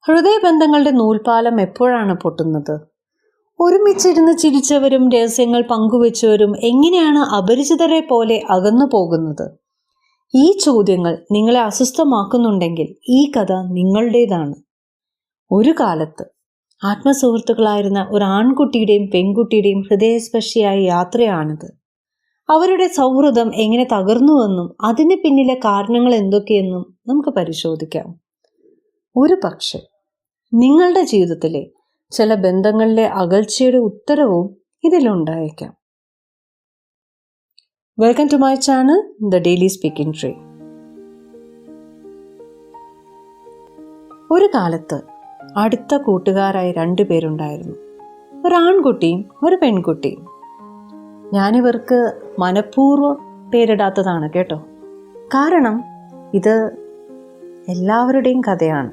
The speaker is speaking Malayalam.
ഹൃദയബന്ധങ്ങളുടെ നൂൽപാലം എപ്പോഴാണ് പൊട്ടുന്നത്? ഒരുമിച്ചിരുന്ന് ചിരിച്ചവരും രഹസ്യങ്ങൾ പങ്കുവെച്ചവരും എങ്ങനെയാണ് അപരിചിതരെ പോലെ അകന്നു പോകുന്നത്? ഈ ചോദ്യങ്ങൾ നിങ്ങളെ അസ്വസ്ഥമാക്കുന്നുണ്ടെങ്കിൽ ഈ കഥ നിങ്ങളുടേതാണ്. ഒരു കാലത്ത് ആത്മസുഹൃത്തുക്കളായിരുന്ന ഒരു ആൺകുട്ടിയുടെയും പെൺകുട്ടിയുടെയും ഹൃദയസ്പർശിയായ യാത്രയാണിത്. അവരുടെ സൗഹൃദം എങ്ങനെ തകർന്നുവെന്നും അതിന് പിന്നിലെ കാരണങ്ങൾ എന്തൊക്കെയെന്നും നമുക്ക് പരിശോധിക്കാം. ഒരു പക്ഷേ നിങ്ങളുടെ ജീവിതത്തിലെ ചില ബന്ധങ്ങളിലെ അകൽച്ചയുടെ ഉത്തരവും ഇതിലുണ്ടായേക്കാം. Welcome to my channel the daily speaking tree. ഒരു കാലത്ത് അടുത്ത കൂട്ടുകാരായി 2 പേരുണ്ടായിരുന്നു, ഒരു ആൺകുട്ടിയും ഒരു പെൺകുട്ടിയും. ഞാനിവർക്ക് മനഃപൂർവ്വം പേരിടാത്തതാണ് കേട്ടോ, കാരണം ഇത് എല്ലാവരുടെയും കഥയാണ്.